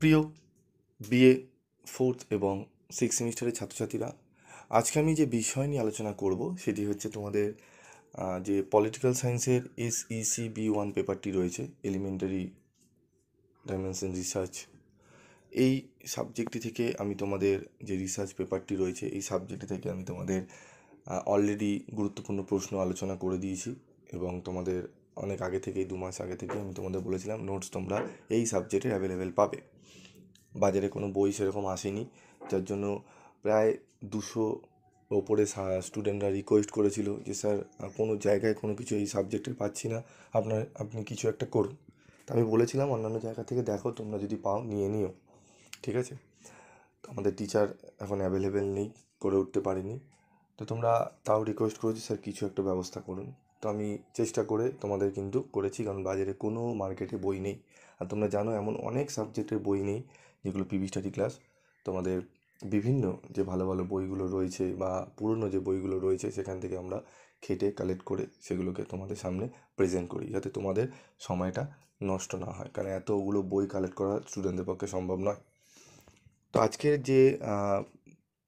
প্রিয় BA 4th এবং 6th সেমিস্টারের ছাত্রছাত্রীরা, আজকে আমি যে বিষয় নিয়ে আলোচনা করব সেটি হচ্ছে তোমাদের যে পলিটিক্যাল সায়েন্সের SEC-B1 পেপারটি রয়েছে, এলিমেন্টারি ডাইমেনশন রিসার্চ। এই সাবজেক্টটি থেকে আমি তোমাদের যে রিসার্চ পেপারটি রয়েছে, এই সাবজেক্টটি থেকে আমি তোমাদের অলরেডি গুরুত্বপূর্ণ প্রশ্ন আলোচনা করে দিয়েছি এবং তোমাদের অনেক আগে থেকেই 2 মাস আগে থেকে আমি তোমাদের বলেছিলাম নোটস তোমরা এই সাবজেক্টের অ্যাভেলেবেল পাবে। বাজারে কোনো বই সেরকম আসেনি, যার জন্য প্রায় 200 ওপরে স্টুডেন্টরা রিকোয়েস্ট করেছিল যে স্যার কোনো জায়গায় কোনো কিছু এই সাবজেক্টের পাচ্ছি না, আপনি কিছু একটা করুন। তা আমি বলেছিলাম অন্যান্য জায়গা থেকে দেখো, তোমরা যদি পাও নিয়ে নিও, ঠিক আছে। তো আমাদের টিচার এখন অ্যাভেলেবেল নেই, করে উঠতে পারিনি। তো তোমরা তাও রিকোয়েস্ট করেছি স্যার কিছু একটা ব্যবস্থা করুন। তো আমি চেষ্টা করে তোমাদের কিন্তু করেছি, কারণ বাজারে কোনো মার্কেটে বই নেই। আর তোমরা জানো এমন অনেক সাবজেক্টের বই নেই যেগুলো পিভি স্টাডি ক্লাস তোমাদের বিভিন্ন যে ভালো ভালো বইগুলো রয়েছে বা পুরনো যে বইগুলো রয়েছে সেখান থেকে আমরা খেটে কালেক্ট করে সেগুলোকে তোমাদের সামনে প্রেজেন্ট করি, যাতে তোমাদের সময়টা নষ্ট না হয়, কারণ এতগুলো বই কালেক্ট করা স্টুডেন্টদের পক্ষে সম্ভব নয়। তো আজকের যে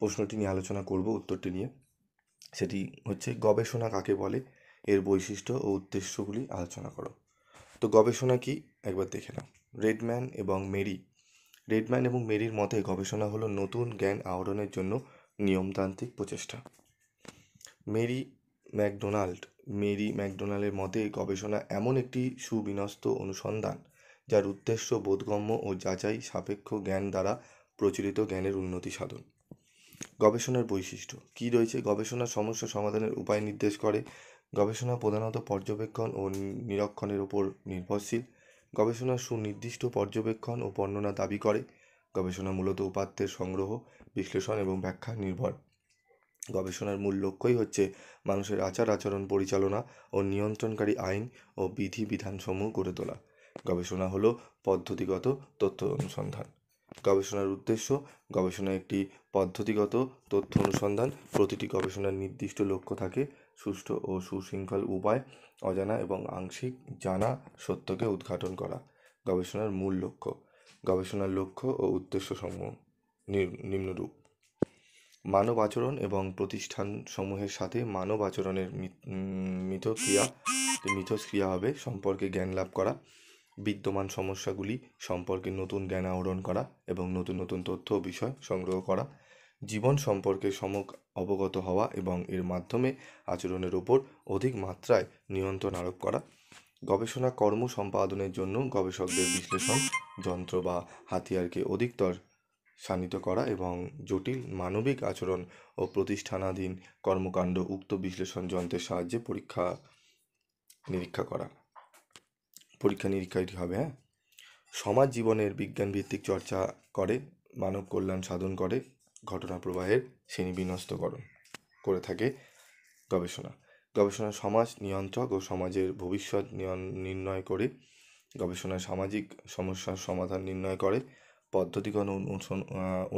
প্রশ্নটি নিয়ে আলোচনা করব, উত্তরটি নিয়ে, সেটি হচ্ছে গবেষণা কাকে বলে, এর বৈশিষ্ট্য ও উদ্দেশ্যগুলি আলোচনা করো। তো গবেষণা কি একবার দেখে নাও। রেডম্যান এবং মেরির মতে গবেষণা হলো নতুন জ্ঞান আহরণের জন্য নিয়মতান্ত্রিক প্রচেষ্টা। মেরি ম্যাকডোনাল্ডের মতে গবেষণা এমন একটি সুবিন্যস্ত অনুসন্ধান যার উদ্দেশ্য বোধগম্য ও যাচাই সাপেক্ষ জ্ঞান দ্বারা প্রচলিত জ্ঞানের উন্নতি সাধন। গবেষণার বৈশিষ্ট্য কী রয়েছে? গবেষণা সমস্যা সমাধানের উপায় নির্দেশ করে। গবেষণা প্রধানত পর্যবেক্ষণ ও নিরীক্ষণের উপর নির্ভরশীল। গবেষণা সুনির্দিষ্ট পর্যবেক্ষণ ও বর্ণনা দাবি করে। গবেষণা মূলত উপাত্তের সংগ্রহ, বিশ্লেষণ এবং ব্যাখ্যা নির্ভর। গবেষণার মূল লক্ষ্যই হচ্ছে মানুষের আচার আচরণ পরিচালনা ও নিয়ন্ত্রণকারী আইন ও বিধিবিধানসমূহ গড়ে তোলা। গবেষণা হলো পদ্ধতিগত তথ্য অনুসন্ধান। গবেষণার উদ্দেশ্য: গবেষণা একটি পদ্ধতিগত তথ্য অনুসন্ধান। প্রতিটি গবেষণার নির্দিষ্ট লক্ষ্য থাকে: সুষ্ঠু ও সুশৃঙ্খল উপায় অজানা এবং আংশিক জানা সত্যকে উদ্ঘাটন করা। গবেষণার মূল লক্ষ্য: গবেষণার লক্ষ্য ও উদ্দেশ্যসমূহ নিম্নরূপ: মানব আচরণ এবং প্রতিষ্ঠানসমূহের সাথে মানব আচরণের মিথস্ক্রিয়া হবে সম্পর্কে জ্ঞান লাভ করা। বিদ্যমান সমস্যাগুলি সম্পর্কে নতুন জ্ঞান আহরণ করা এবং নতুন নতুন তথ্য ও বিষয় সংগ্রহ করা। জীবন সম্পর্কে সম্যক অবগত হওয়া এবং এর মাধ্যমে আচরণের ওপর অধিক মাত্রায় নিয়ন্ত্রণ আরোপ করা। গবেষণা কর্ম সম্পাদনের জন্য গবেষকদের বিশ্লেষণ যন্ত্র বা হাতিয়ারকে অধিকতর শানিত করা এবং জটিল মানবিক আচরণ ও প্রতিষ্ঠানাধীন কর্মকাণ্ড উক্ত বিশ্লেষণ যন্ত্রের সাহায্যে পরীক্ষা নিরীক্ষা এটি হবে। সমাজ জীবনের বিজ্ঞানভিত্তিক চর্চা করে, মানব কল্যাণ সাধন করে, ঘটনা প্রবাহের শ্রেণীবিন্যস্তকরণ করে থাকে গবেষণা। গবেষণা সমাজ নিয়ন্ত্রক ও সমাজের ভবিষ্যৎ নির্ণয় করে। গবেষণা সামাজিক সমস্যার সমাধান নির্ণয় করে। পদ্ধতিগত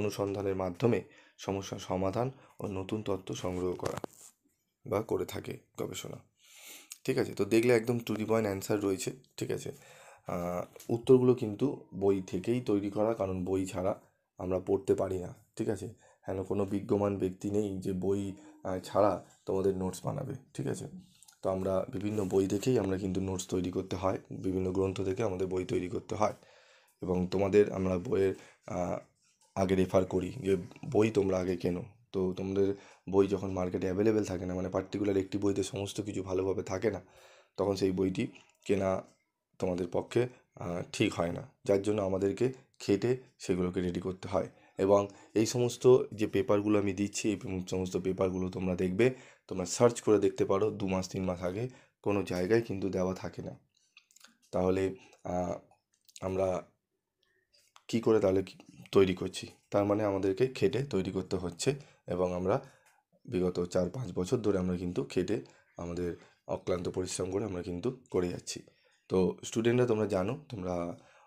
অনুসন্ধানের মাধ্যমে সমস্যার সমাধান ও নতুন তথ্য সংগ্রহ করা বা করে থাকে গবেষণা। ঠিক আছে, তো দেখলে একদম টু দি পয়েন্ট অ্যান্সার রয়েছে। ঠিক আছে, উত্তরগুলো কিন্তু বই থেকেই তৈরি করা, কারণ বই ছাড়া আমরা পড়তে পারি না। ঠিক আছে, হ্যাঁ, কোনো বিজ্ঞমান ব্যক্তি নেই যে বই ছাড়া তোমাদের নোটস বানাবে। ঠিক আছে, তো আমরা বিভিন্ন বই দেখেই আমরা কিন্তু নোটস তৈরি করতে হয়, বিভিন্ন গ্রন্থ থেকে আমাদের বই তৈরি করতে হয় এবং তোমাদের আমরা বইয়ের আগে রেফার করি যে বই তোমরা আগে কেনো। তো তোমাদের বই যখন মার্কেটে অ্যাভেলেবেল থাকে না, মানে পার্টিকুলার একটি বইতে সমস্ত কিছু ভালোভাবে থাকে না, তখন সেই বইটি কেনা তোমাদের পক্ষে ঠিক হয় না, যার জন্য আমাদেরকে খেটে সেগুলোকে রেডি করতে হয়। এবং এই সমস্ত যে পেপারগুলো আমি দিচ্ছি, এই সমস্ত পেপারগুলো তোমরা দেখবে, তোমরা সার্চ করে দেখতে পারো 2 মাস 3 মাস আগে, কোনো জায়গায় কিন্তু দেওয়া থাকে না। তাহলে আমরা কি করে তাহলে তৈরি করছি? তার মানে আমাদেরকে খেটে তৈরি করতে হচ্ছে এবং আমরা বিগত 4-5 বছর ধরে আমরা কিন্তু খেটে আমাদের অক্লান্ত পরিশ্রম করে আমরা কিন্তু করে যাচ্ছি। তো স্টুডেন্টরা, তোমরা জানো, তোমরা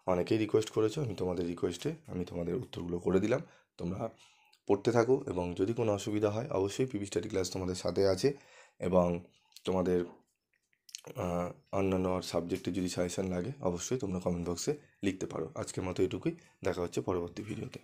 অনেকেই রিকোয়েস্ট করেছো, আমি তোমাদের রিকোয়েস্টে আমি তোমাদের উত্তরগুলো করে দিলাম। তোমরা পড়তে থাকো এবং যদি কোনো অসুবিধা হয় অবশ্যই পিভি স্টাডি ক্লাস তোমাদের সাথে আছে এবং তোমাদের অন্যান্য সাবজেক্টে যদি সাজেশান লাগে অবশ্যই তোমরা কমেন্ট বক্সে লিখতে পারো। আজকের মতো এটুকুই, দেখা হচ্ছে পরবর্তী ভিডিওতে।